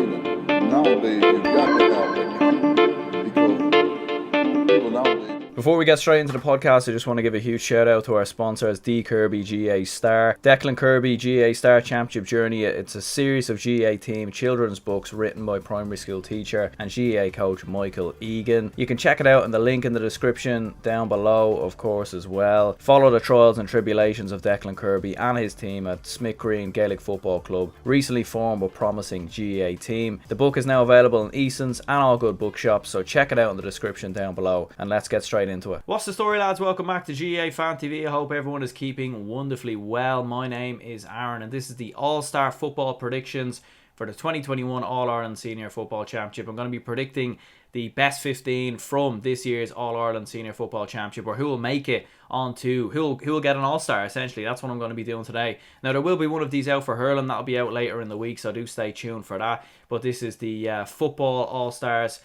nowadays you got to have that confidence because people nowadays. Before we get straight into the podcast, I just want to give a huge shout out to our sponsors, Declan Kirby GAA Star. Declan Kirby GAA Star Championship Journey. It's a series of GAA team children's books written by primary school teacher and GAA coach Michael Egan. You can check it out in the link in the description down below, of course, as well. Follow the trials and tribulations of Declan Kirby and his team at Smithgreen Gaelic Football Club, recently formed but promising GAA team. The book is now available in Easons and all good bookshops, so check it out in the description down below, and let's get straight into it. What's the story, lads? Welcome back to GAA Fan TV. I hope everyone is keeping wonderfully well. My name is Aaron and this is the All-Star Football predictions for the 2021 All-Ireland Senior Football Championship. I'm going to be predicting the best 15 from this year's All-Ireland Senior Football Championship, or who will make it onto, who will get an All-Star, essentially. That's what I'm going to be doing today. Now, there will be one of these out for hurling. That'll be out later in the week, so do stay tuned for that. But this is the Football All-Stars.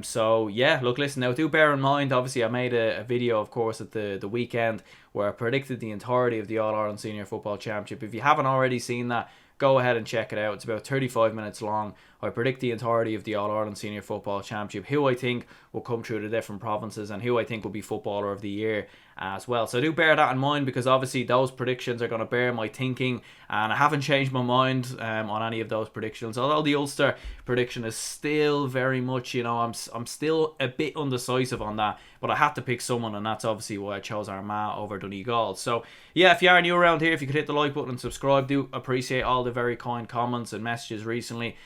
So yeah, look, listen, now do bear in mind, obviously I made a video, of course, at the weekend where I predicted the entirety of the All-Ireland Senior Football Championship. If you haven't already seen that, go ahead and check it out. It's about 35 minutes long. I predict the entirety of the All-Ireland Senior Football Championship, who I think will come through the different provinces and who I think will be Footballer of the Year as well. So do bear that in mind, because obviously those predictions are going to bear my thinking, and I haven't changed my mind on any of those predictions. Although the Ulster prediction is still very much, I'm still a bit undecisive on that, but I had to pick someone, and that's obviously why I chose Armagh over Donegal. So yeah, if you are new around here, if you could hit the like button and subscribe, do appreciate all the very kind comments and messages recently.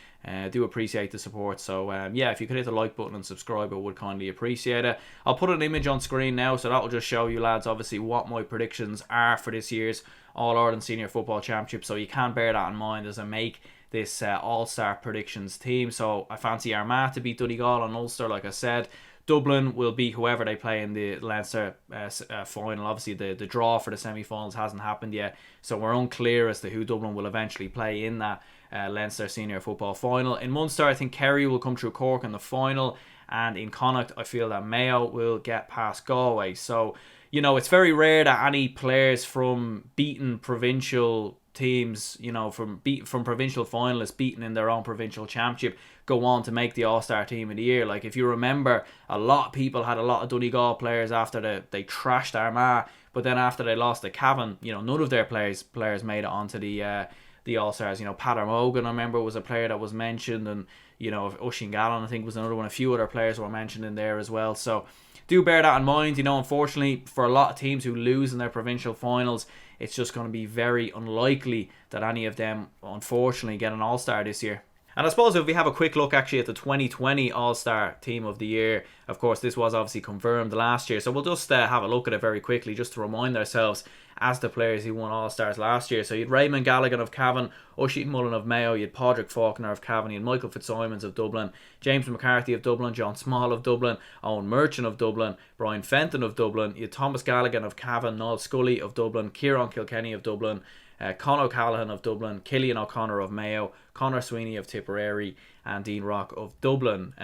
Do appreciate the support. So yeah, if you could hit the like button and subscribe, I would kindly appreciate it. I'll put an image on screen now, so that will just show you, lads, obviously what my predictions are for this year's All-Ireland Senior Football Championship, so you can bear that in mind as I make this All-Star predictions team. So I fancy Armagh to beat Donegal and Ulster, like I said. Dublin will beat whoever they play in the Leinster final. Obviously, the draw for the semi-finals hasn't happened yet, so we're unclear as to who Dublin will eventually play in that Leinster Senior Football final. In Munster, I think Kerry will come through Cork in the final, and in Connacht, I feel that Mayo will get past Galway. So, it's very rare that any players from beaten provincial teams, from provincial finalists beaten in their own provincial championship, go on to make the All-Star team of the year. Like, if you remember, a lot of people had a lot of Donegal players after they trashed Armagh, but then after they lost to Cavan, none of their players made it onto the All-Stars. Pat Morgan, I remember, was a player that was mentioned, and Oisin Gallen, I think, was another one. A few other players were mentioned in there as well. So do bear that in mind. Unfortunately, for a lot of teams who lose in their provincial finals, it's just going to be very unlikely that any of them, unfortunately, get an All-Star this year. And I suppose if we have a quick look actually at the 2020 All-Star Team of the Year, of course this was obviously confirmed last year, so we'll just have a look at it very quickly just to remind ourselves as the players who won All-Stars last year. So you had Raymond Galligan of Cavan, Oisin Mullen of Mayo, you had Padraig Faulkner of Cavan, you had Michael Fitzsimons of Dublin, James McCarthy of Dublin, John Small of Dublin, Owen Merchant of Dublin, Brian Fenton of Dublin, you had Thomas Galligan of Cavan, Noel Scully of Dublin, Kieran Kilkenny of Dublin, Con O'Callaghan of Dublin, Killian O'Connor of Mayo, Conor Sweeney of Tipperary, and Dean Rock of Dublin.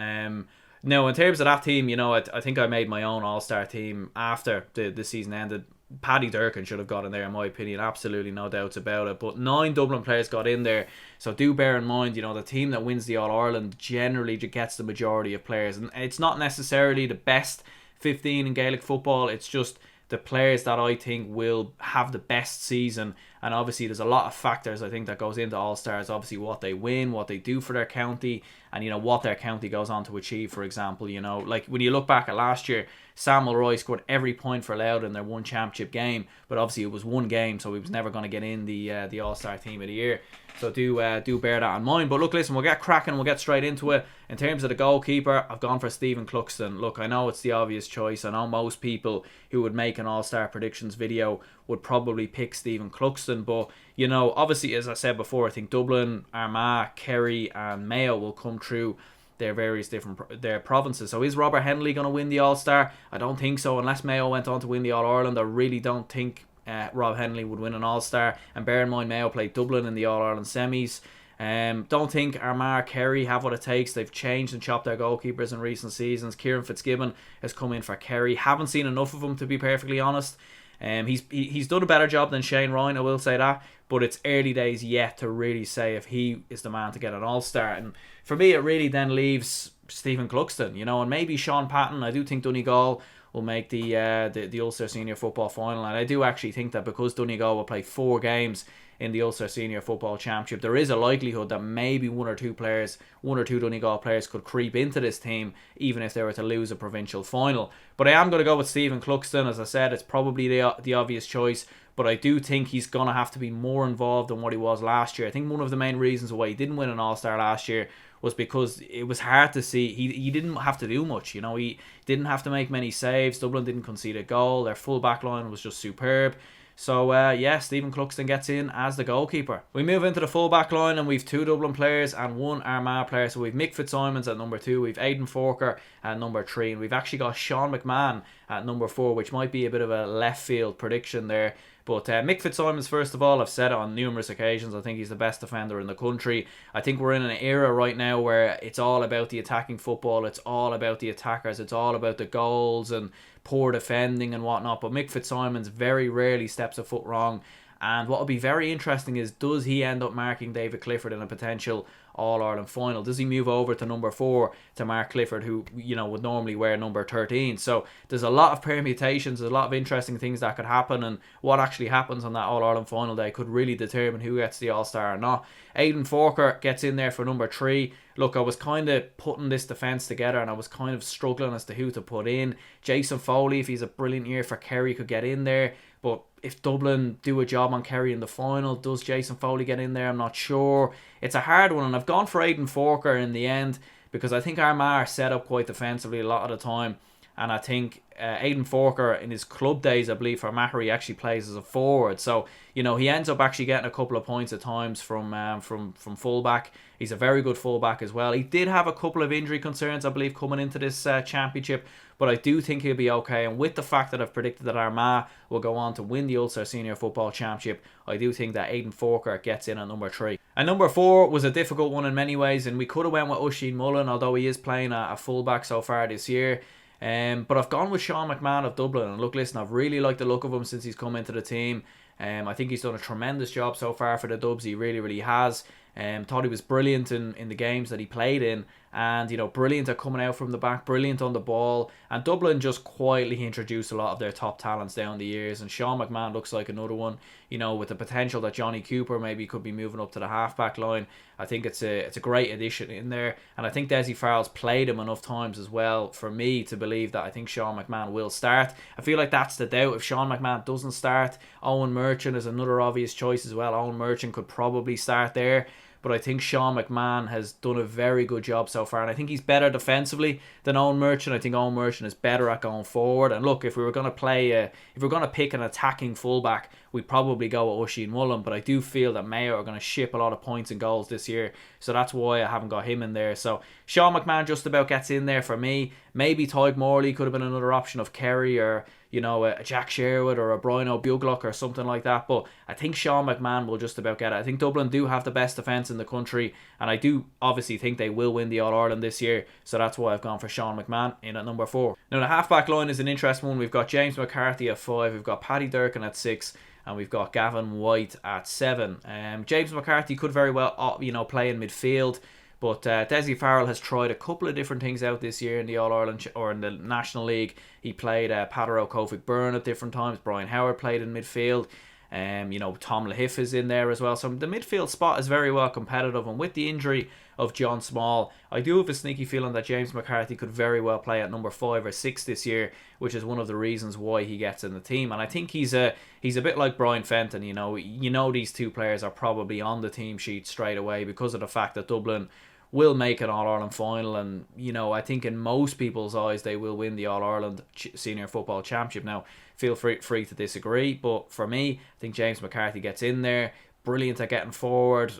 Now, in terms of that team, I think I made my own All-Star team after the season ended. Paddy Durkin should have got in there, in my opinion, absolutely no doubts about it. But 9 Dublin players got in there, so do bear in mind, the team that wins the All-Ireland generally gets the majority of players. And it's not necessarily the best 15 in Gaelic football, it's just the players that I think will have the best season. And obviously there's a lot of factors I think that goes into All-Stars. Obviously what they win, what they do for their county, and what their county goes on to achieve. For example, like when you look back at last year, Samuel Roy scored every point for Louth in their one championship game, but obviously it was one game, so he was never going to get in the All-Star Team of the Year. So do bear that in mind. But look, listen, we'll get cracking, we'll get straight into it. In terms of the goalkeeper, I've gone for Stephen Cluxton. Look, I know it's the obvious choice. I know most people who would make an All-Star predictions video would probably pick Stephen Cluxton, but obviously, as I said before, I think Dublin, Armagh, Kerry and Mayo will come through their various different provinces. So is Robert Henley going to win the All-Star? I don't think so, unless Mayo went on to win the All-Ireland. I really don't think Rob Henley would win an All-Star. And bear in mind, Mayo played Dublin in the All-Ireland semis. Don't think Armagh, Kerry have what it takes. They've changed and chopped their goalkeepers in recent seasons. Kieran Fitzgibbon has come in for Kerry. Haven't seen enough of him, to be perfectly honest. He's done a better job than Shane Ryan, I will say that, but it's early days yet to really say if he is the man to get an All-Star. And for me, it really then leaves Stephen Cluxton, and maybe Sean Patton. I do think Donegal will make the Ulster Senior Football Final, and I do actually think that because Donegal will play 4 games in the Ulster Senior Football Championship, there is a likelihood that maybe one or two Donegal players could creep into this team, even if they were to lose a provincial final. But I am going to go with Stephen Cluxton. As I said, it's probably the obvious choice, but I do think he's going to have to be more involved than what he was last year. I think one of the main reasons why he didn't win an All-Star last year was because it was hard to see. He didn't have to do much. He didn't have to make many saves. Dublin didn't concede a goal. Their full back line was just superb. So, Stephen Cluxton gets in as the goalkeeper. We move into the full back line, and we've 2 Dublin players and 1 Armagh player. So we've Mick Fitzsimons at number 2, we've Aidan Forker at number 3, and we've actually got Sean McMahon at number 4, which might be a bit of a left field prediction there. But Mick Fitzsimons, first of all, I've said it on numerous occasions, I think he's the best defender in the country. I think we're in an era right now where it's all about the attacking football, it's all about the attackers, it's all about the goals and poor defending and whatnot. But Mick Fitzsimons very rarely steps a foot wrong. And what will be very interesting is, does he end up marking David Clifford in a potential All-Ireland final? Does he move over to number 4 to mark Clifford, who would normally wear number 13? So there's a lot of permutations, there's a lot of interesting things that could happen, and what actually happens on that All-Ireland final day could really determine who gets the All-Star or not. Aidan Forker gets in there for number 3. Look, I was kind of putting this defence together, and I was kind of struggling as to who to put in. Jason Foley, if he's a brilliant year for Kerry, could get in there. But if Dublin do a job on Kerry in the final, does Jason Foley get in there? I'm not sure. It's a hard one, and I've gone for Aidan Forker in the end because I think Armagh are set up quite defensively a lot of the time. And I think Aidan Forker, in his club days, I believe, for Mahari, actually plays as a forward. So, he ends up actually getting a couple of points at times from fullback. He's a very good fullback as well. He did have a couple of injury concerns, I believe, coming into this championship, but I do think he'll be okay. And with the fact that I've predicted that Armagh will go on to win the Ulster Senior Football Championship, I do think that Aidan Forker gets in at number 3. And number 4 was a difficult one in many ways, and we could have went with Oisin Mullen, although he is playing a fullback so far this year. But I've gone with Sean McMahon of Dublin, and look, listen, I've really liked the look of him since he's come into the team. I think he's done a tremendous job so far for the Dubs. He really, really has. Thought he was brilliant in the games that he played in, and brilliant at coming out from the back, brilliant on the ball. And Dublin just quietly introduced a lot of their top talents down the years, and Sean McMahon looks like another one, with the potential that Johnny Cooper maybe could be moving up to the half-back line. I think it's a great addition in there, and I think Desi Farrell's played him enough times as well for me to believe that I think Sean McMahon will start. I feel like that's the doubt. If Sean McMahon doesn't start, Owen Merchant is another obvious choice as well. Owen Merchant could probably start there. But I think Sean McMahon has done a very good job so far, and I think he's better defensively than Owen Merchant. I think Owen Merchant is better at going forward. And look, if we were going to pick an attacking fullback, we'd probably go with Oisin Mullen. But I do feel that Mayo are going to ship a lot of points and goals this year, so that's why I haven't got him in there. So Sean McMahon just about gets in there for me. Maybe Tyke Morley could have been another option of Kerry, or a Jack Sherwood or a Brian O'Buglock or something like that. But I think Sean McMahon will just about get it. I think Dublin do have the best defence in the country, and I do obviously think they will win the All-Ireland this year. So that's why I've gone for Sean McMahon in at number 4. Now, the half-back line is an interesting one. We've got James McCarthy at 5, we've got Paddy Durkin at 6, and we've got Gavin White at 7. James McCarthy could very well play in midfield. But Desi Farrell has tried a couple of different things out this year in the All-Ireland or in the National League. He played Pater O'Kovic Byrne at different times. Brian Howard played in midfield. Tom Lahiff is in there as well. So the midfield spot is very well competitive. And with the injury of John Small, I do have a sneaky feeling that James McCarthy could very well play at number 5 or 6 this year, which is one of the reasons why he gets in the team. And I think he's a bit like Brian Fenton. These two players are probably on the team sheet straight away because of the fact that Dublin will make an All-Ireland final, and I think in most people's eyes they will win the All-Ireland Senior Football Championship. Now, feel free to disagree, but for me, I think James McCarthy gets in there, brilliant at getting forward,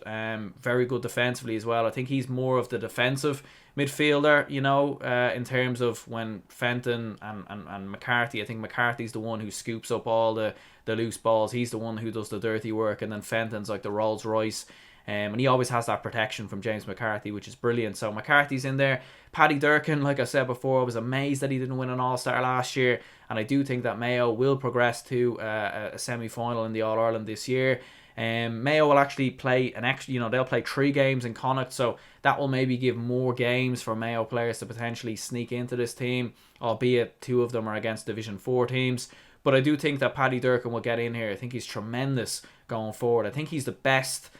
very good defensively as well. I think he's more of the defensive midfielder, in terms of when Fenton and McCarthy, I think McCarthy's the one who scoops up all the loose balls. He's the one who does the dirty work, and then Fenton's like the Rolls Royce. And he always has that protection from James McCarthy, which is brilliant. So McCarthy's in there. Paddy Durcan, like I said before, I was amazed that he didn't win an All-Star last year, and I do think that Mayo will progress to a semi-final in the All-Ireland this year. Mayo will actually play they'll play 3 games in Connacht, so that will maybe give more games for Mayo players to potentially sneak into this team, albeit 2 of them are against Division 4 teams. But I do think that Paddy Durcan will get in here. I think he's tremendous going forward. I think he's the best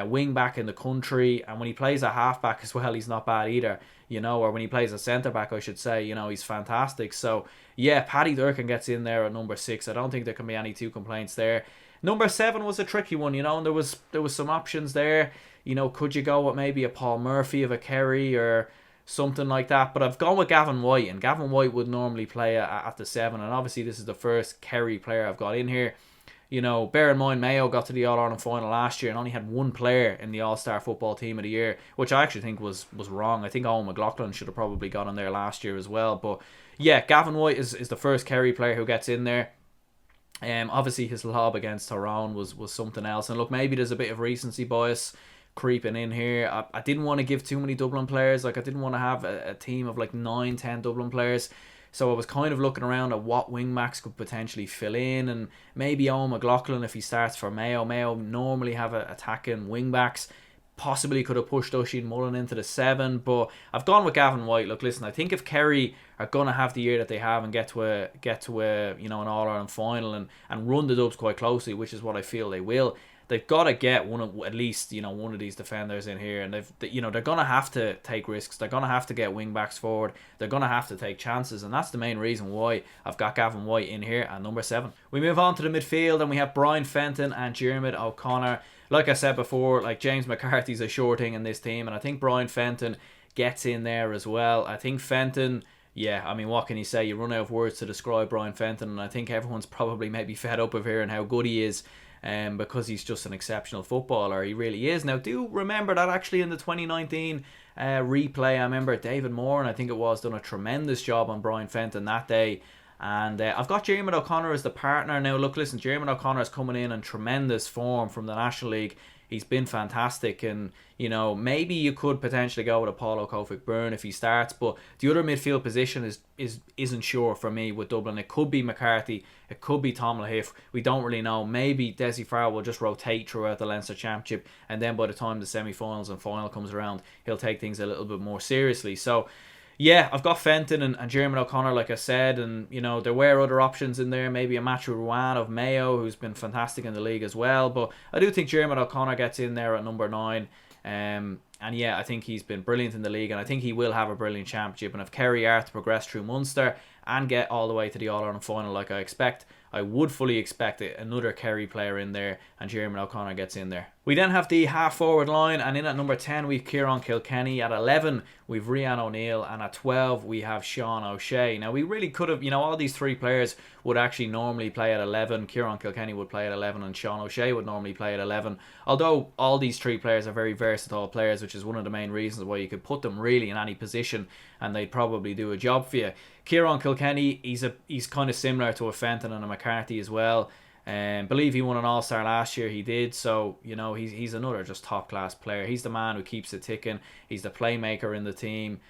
wing back in the country, and when he plays a half back as well, he's not bad either, or when he plays a centre back, I should say, he's fantastic. So yeah, Paddy Durcan gets in there at number 6. I don't think there can be any 2 complaints there. Number 7 was a tricky one, and there was some options there. Could you go with maybe a Paul Murphy of a Kerry or something like that? But I've gone with Gavin White, and Gavin White would normally play at the 7, and obviously this is the first Kerry player I've got in here. Bear in mind, Mayo got to the All-Ireland final last year and only had 1 player in the All-Star Football Team of the Year, which I actually think was wrong. I think Owen McLaughlin should have probably got in there last year as well. But yeah, Gavin White is the first Kerry player who gets in there. Obviously his lob against Tyrone was something else. And look, maybe there's a bit of recency bias creeping in here. I didn't want to give too many Dublin players. Like, I didn't want to have a team of like 9-10 Dublin players. So I was kind of looking around at what wingbacks could potentially fill in, and maybe Owen McLaughlin if he starts for Mayo. Mayo normally have attacking wingbacks. Possibly could have pushed Oisin Mullen into the 7, but I've gone with Gavin White. Look, listen, I think if Kerry are going to have the year that they have and get to a an All-Ireland final and run the Dubs quite closely, which is what I feel they will, they've got to get at least one of these defenders in here, and they're going to have to take risks. They're going to have to get wing backs forward. They're going to have to take chances, and that's the main reason why I've got Gavin White in here at number 7. We move on to the midfield, and we have Brian Fenton and Diarmuid O'Connor. Like I said before, like, James McCarthy's a sure thing in this team, and I think Brian Fenton gets in there as well. I think Fenton, what can you say? You run out of words to describe Brian Fenton, and I think everyone's probably maybe fed up of hearing how good he is. Because he's just an exceptional footballer. He really is. Now, do remember that actually in the 2019 replay, I remember David Moore, and I think it was, done a tremendous job on Brian Fenton that day. And I've got Diarmuid O'Connor as the partner. Now, look, listen, Diarmuid O'Connor is coming in tremendous form from the National League. He's been fantastic, and maybe you could potentially go with a Paulo Kofic-Byrne if he starts, but the other midfield position isn't sure for me with Dublin. It could be McCarthy, it could be Tom Lahiff. We don't really know. Maybe Desi Farrell will just rotate throughout the Leinster Championship, and then by the time the semi-finals and final comes around, he'll take things a little bit more seriously. So yeah, I've got Fenton and Diarmuid O'Connor, like I said, and there were other options in there, maybe a Matthew Ruan of Mayo, who's been fantastic in the league as well, but I do think Diarmuid O'Connor gets in there at number 9, and yeah, I think he's been brilliant in the league, and I think he will have a brilliant championship, and if Kerry are to progress through Munster and get all the way to the All-Ireland final like I expect, I would fully expect another Kerry player in there, and Diarmuid O'Connor gets in there. We then have the half-forward line, and in at number 10 we've Kieran Kilkenny. At 11 we've Rian O'Neill, and at 12 we have Sean O'Shea. Now, we really could have, all these 3 players would actually normally play at 11. Kieran Kilkenny would play at 11, and Sean O'Shea would normally play at 11. Although all these 3 players are very versatile players, which is one of the main reasons why you could put them really in any position and they'd probably do a job for you. Kieran Kilkenny, he's kind of similar to a Fenton and a McCarthy as well. Believe he won an All-Star last year, he did, so he's another just top class player. He's the man who keeps it ticking. He's the playmaker in the team,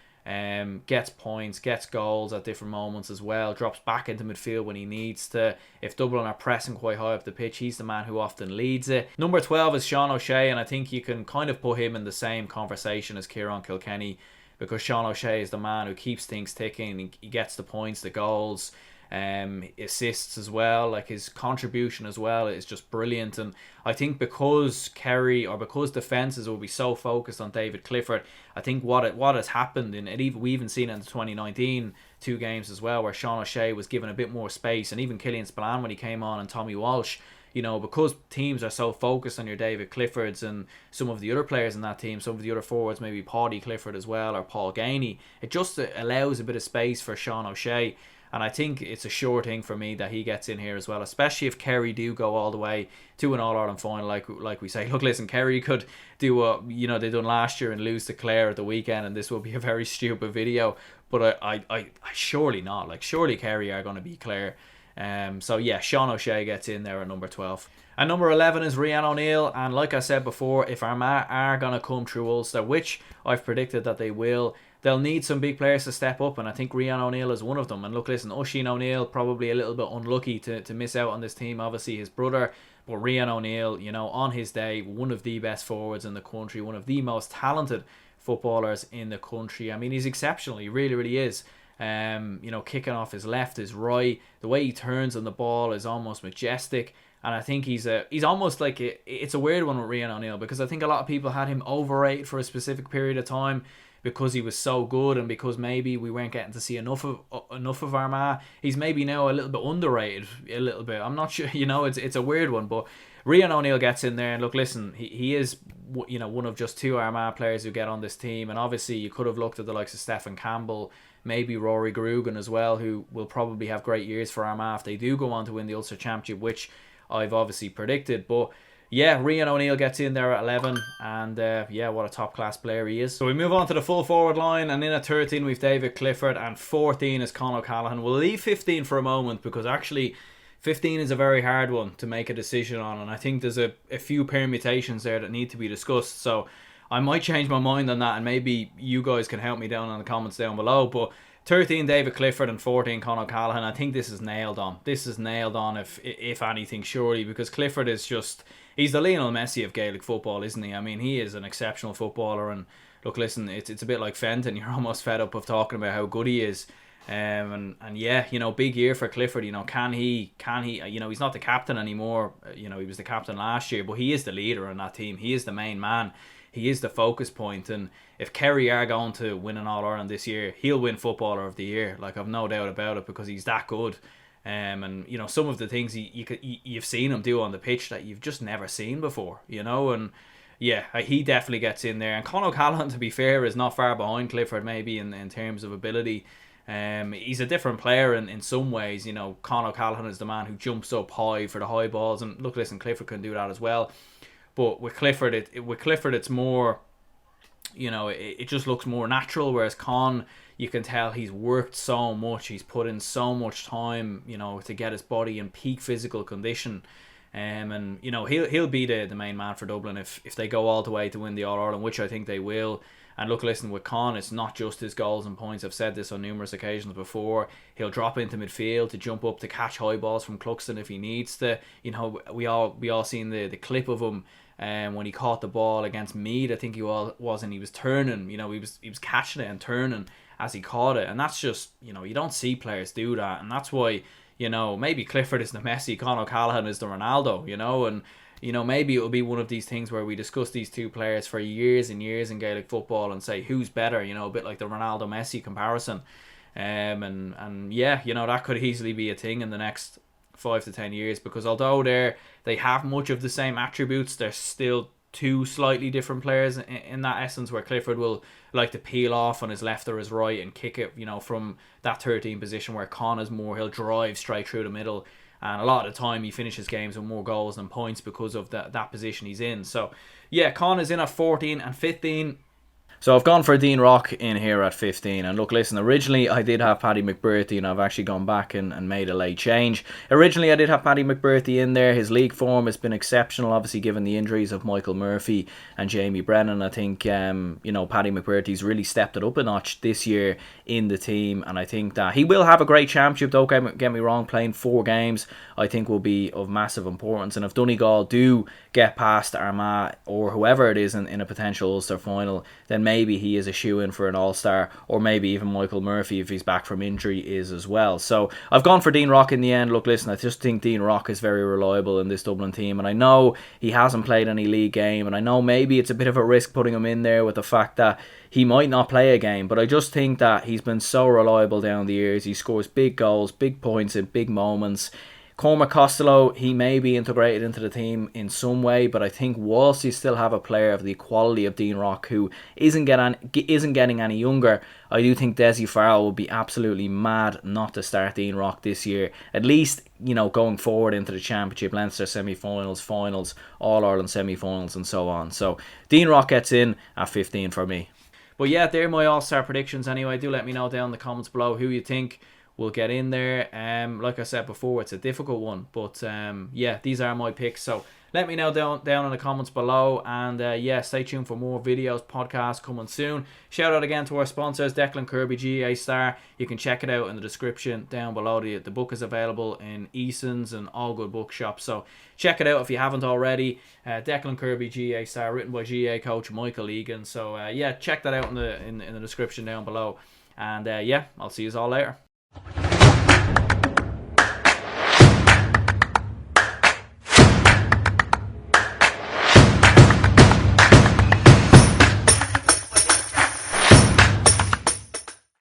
gets points, gets goals at different moments as well, drops back into midfield when he needs to. If Dublin are pressing quite high up the pitch, he's the man who often leads it. Number 12 is Sean O'Shea, and I think you can kind of put him in the same conversation as Kieran Kilkenny, because Sean O'Shea is the man who keeps things ticking. He gets the points, the goals, assists as well. Like, his contribution as well is just brilliant. And I think because Kerry, or because defences will be so focused on David Clifford, I think what has happened, we even seen it in the 2019 2 games as well, where Sean O'Shea was given a bit more space, and even Killian Spillane when he came on, and Tommy Walsh, because teams are so focused on your David Cliffords and some of the other players in that team, some of the other forwards, maybe Paddy Clifford as well, or Paul Gainey, it just allows a bit of space for Sean O'Shea. And I think it's a sure thing for me that he gets in here as well, especially if Kerry do go all the way to an All-Ireland final, like we say. Look, listen, Kerry could do what they done last year and lose to Clare at the weekend, and this will be a very stupid video, but I surely not. Like, surely Kerry are going to beat Clare. So yeah, Sean O'Shea gets in there at number 12. And number 11 is Rian O'Neill, and like I said before, if Armagh are going to come through Ulster, which I've predicted that they will, they'll need some big players to step up, and I think Rian O'Neill is one of them. And look, listen, Oisin O'Neill probably a little bit unlucky to miss out on this team, obviously his brother, but Rian O'Neill, you know, on his day, one of the best forwards in the country, one of the most talented footballers in the country. I mean, he's exceptional, he really, really is. You know, kicking off his left, his right, the way he turns on the ball is almost majestic. And I think he's almost like it's a weird one with Rian O'Neill, because I think a lot of people had him overrated for a specific period of time because he was so good, and because maybe we weren't getting to see enough of Armagh. He's maybe now a little bit underrated, a little bit. I'm not sure, you know, it's a weird one, but Rian O'Neill gets in there, and look, listen, he is, you know, one of just 2 Armagh players who get on this team, and obviously you could have looked at the likes of Stephen Campbell, maybe Rory Grugan as well, who will probably have great years for Armagh if they do go on to win the Ulster Championship, which I've obviously predicted. But yeah, Rian O'Neill gets in there at 11, and yeah, what a top class player he is. So we move on to the full forward line, and in at 13 we've David Clifford, and 14 is Con O'Callaghan. We'll leave 15 for a moment, because actually 15 is a very hard one to make a decision on, and I think there's a few permutations there that need to be discussed. So I might change my mind on that, and maybe you guys can help me down in the comments down below. But 13 David Clifford and 14 Con O'Callaghan. I think this is nailed on. This is nailed on if anything, surely, because Clifford is just, he's the Lionel Messi of Gaelic football, isn't he? I mean, he is an exceptional footballer, and look, listen, it's a bit like Fenton. You're almost fed up of talking about how good he is. And yeah, you know, big year for Clifford. You know, can he, you know, he's not the captain anymore. You know, he was the captain last year, but he is the leader in that team. He is the main man. He is the focus point, and if Kerry are going to win an All-Ireland this year, he'll win Footballer of the Year. Like, I've no doubt about it, because he's that good. And you know, some of the things you've seen him do on the pitch that you've just never seen before, you know. And yeah, he definitely gets in there. And Con O'Callaghan, to be fair, is not far behind Clifford maybe in terms of ability. He's a different player in some ways. You know, Con O'Callaghan is the man who jumps up high for the high balls, and look, listen, Clifford can do that as well. But with Clifford, it's more, you know, it just looks more natural. Whereas Con, you can tell he's worked so much, he's put in so much time, you know, to get his body in peak physical condition. And you know, he'll be the main man for Dublin if they go all the way to win the All-Ireland, which I think they will. And look, listen, with Con, it's not just his goals and points. I've said this on numerous occasions before. He'll drop into midfield to jump up to catch high balls from Cluxton if he needs to. You know, we all seen the clip of him when he caught the ball against Meath, I think he was, and he was turning. You know, he was catching it and turning as he caught it, and that's just, you know, you don't see players do that, and that's why, you know, maybe Clifford is the Messi, Con O'Callaghan is the Ronaldo, you know. And you know, maybe it'll be one of these things where we discuss these two players for years and years in Gaelic football and say who's better, you know, a bit like the Ronaldo Messi comparison. And yeah, you know, that could easily be a thing in the next 5 to 10 years, because although they have much of the same attributes, they're still 2 slightly different players in that essence, where Clifford will like to peel off on his left or his right and kick it, you know, from that 13 position, where Con is more, he'll drive straight through the middle, and a lot of the time he finishes games with more goals than points because of that position he's in. So yeah, Con is in at 14, and 15. So I've gone for Dean Rock in here at 15. And look, listen, originally I did have Paddy McBurty, and I've actually gone back and made a late change. Originally I did have Paddy McBurty in there. His league form has been exceptional, obviously given the injuries of Michael Murphy and Jamie Brennan. I think, you know, Paddy McBurty's really stepped it up a notch this year in the team. And I think that he will have a great championship, don't get me wrong. Playing 4 games I think will be of massive importance. And if Donegal do get past Armagh or whoever it is in a potential Ulster final, then maybe he is a shoe-in for an All-Star, or maybe even Michael Murphy, if he's back from injury, is as well. So I've gone for Dean Rock in the end. Look, listen, I just think Dean Rock is very reliable in this Dublin team, and I know he hasn't played any league game, and I know maybe it's a bit of a risk putting him in there with the fact that he might not play a game, but I just think that he's been so reliable down the years. He scores big goals, big points in big moments. Cormac Costello, he may be integrated into the team in some way, but I think whilst you still have a player of the quality of Dean Rock who isn't getting any younger, I do think Desi Farrell will be absolutely mad not to start Dean Rock this year. At least, you know, going forward into the Championship, Leinster semi-finals, finals, All-Ireland semi-finals and so on. So Dean Rock gets in at 15 for me. But yeah, they're my All-Star predictions anyway. Do let me know down in the comments below who you think will get in there. Like I said before, it's a difficult one, but yeah, these are my picks. So let me know down in the comments below, and yeah, stay tuned for more videos, podcasts coming soon. Shout out again to our sponsors, Declan Kirby GAA Star. You can check it out in the description down below. The book is available in Easons and all good bookshops, so check it out if you haven't already. Declan Kirby GAA Star, written by GAA coach Michael Egan. So yeah, check that out in the description down below. And yeah, I'll see you all later.